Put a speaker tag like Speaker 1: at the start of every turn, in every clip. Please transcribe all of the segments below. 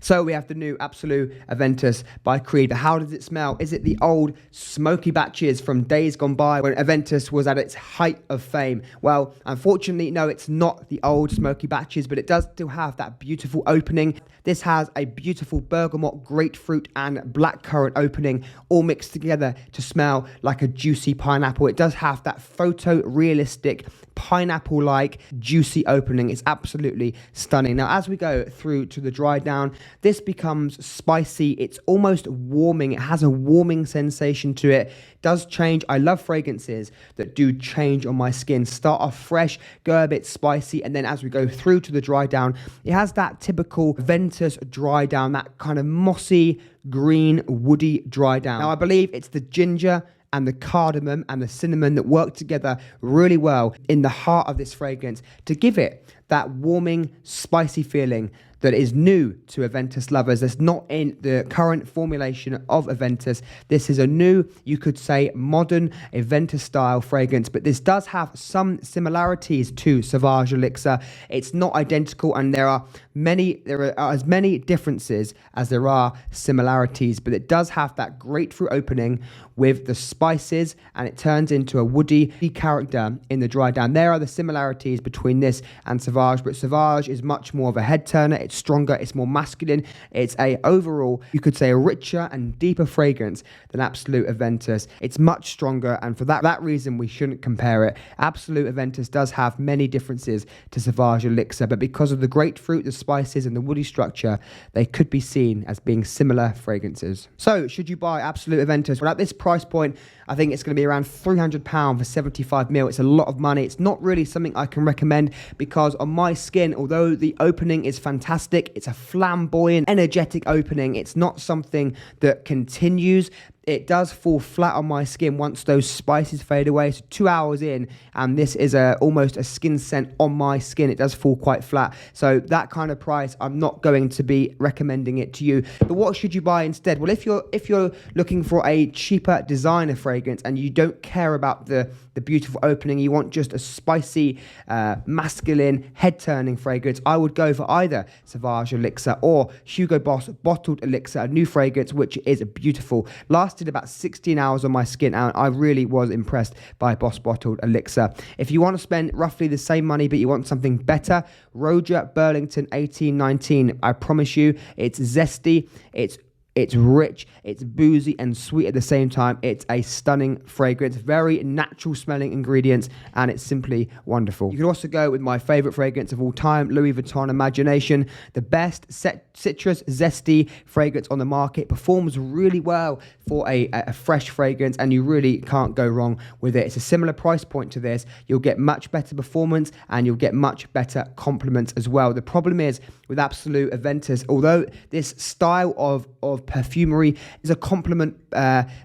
Speaker 1: So we have the new Absolu Aventus by Creed. How does it smell? Is it the old smoky batches from days gone by when Aventus was at its height of fame? Well, unfortunately, no, it's not the old smoky batches, but it does still have that beautiful opening. This has a beautiful bergamot, grapefruit, and blackcurrant opening all mixed together to smell like a juicy pineapple. It does have that photorealistic pineapple-like juicy opening. It's absolutely stunning. Now, as we go through to the dry down, this becomes spicy. It's almost warming. It has a warming sensation to it. It does change. I love fragrances that do change on my skin. Start off fresh, go a bit spicy, and then as we go through to the dry down, it has that typical Aventus dry down, that kind of mossy, green, woody dry down. Now, I believe it's the ginger and the cardamom and the cinnamon that work together really well in the heart of this fragrance to give it that warming, spicy feeling that is new to Aventus lovers. That's not in the current formulation of Aventus. This is a new, you could say, modern Aventus style fragrance, but this does have some similarities to Sauvage Elixir. It's not identical, and there are as many differences as there are similarities, but it does have that grapefruit opening with the spices, and it turns into a woody character in the dry down. There are the similarities between this and Sauvage, but Sauvage is much more of a head turner. It's stronger, it's more masculine. It's overall, you could say, a richer and deeper fragrance than Absolu Aventus. It's much stronger, and for that reason, we shouldn't compare it. Absolu Aventus does have many differences to Sauvage Elixir, but because of the grapefruit, the spices, and the woody structure, they could be seen as being similar fragrances. So, should you buy Absolu Aventus? Well, at this price point, I think it's going to be around £300 for 75 ml. It's a lot of money. It's not really something I can recommend because on my skin, although the opening is fantastic, it's a flamboyant, energetic opening. It's not something that continues. It does fall flat on my skin once those spices fade away. So 2 hours in, and this is almost a skin scent on my skin. It does fall quite flat. So that kind of price, I'm not going to be recommending it to you. But what should you buy instead? Well, if you're looking for a cheaper designer fragrance and you don't care about the beautiful opening, you want just a spicy, masculine, head-turning fragrance, I would go for either Sauvage Elixir or Hugo Boss Bottled Elixir, a new fragrance which is beautiful. Lasted about 16 hours on my skin, and I really was impressed by Boss Bottled Elixir. If you want to spend roughly the same money but you want something better, ROJA Burlington 1819. I promise you, it's zesty, it's rich, it's boozy and sweet at the same time. It's a stunning fragrance, very natural smelling ingredients, and it's simply wonderful. You can also go with my favorite fragrance of all time, Louis Vuitton Imagination, the best citrus zesty fragrance on the market. Performs really well for a fresh fragrance, and you really can't go wrong with it. It's a similar price point to this. You'll get much better performance and you'll get much better compliments as well. The problem is with Absolu Aventus, although this style of perfumery is a compliment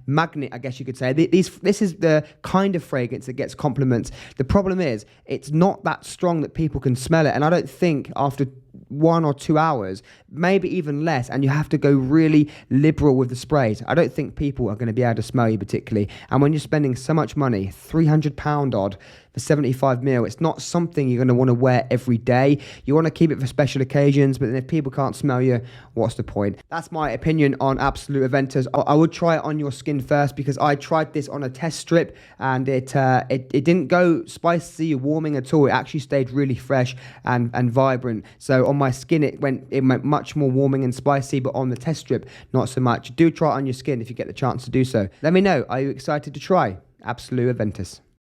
Speaker 1: magnet, I guess you could say. This is the kind of fragrance that gets compliments. The problem is it's not that strong that people can smell it, and I don't think after 1 or 2 hours, maybe even less, and you have to go really liberal with the sprays, I don't think people are going to be able to smell you particularly. And when you're spending so much money, £300 odd for 75 ml, it's not something you're going to want to wear every day. You want to keep it for special occasions, but then if people can't smell you, what's the point? That's my opinion on Absolu Aventus. I would try it on your skin first, because I tried this on a test strip and it didn't go spicy or warming at all. It actually stayed really fresh and vibrant. So on my skin, it went much more warming and spicy, but on the test strip, not so much. Do try it on your skin if you get the chance to do so. Let me know, are you excited to try Absolu Aventus?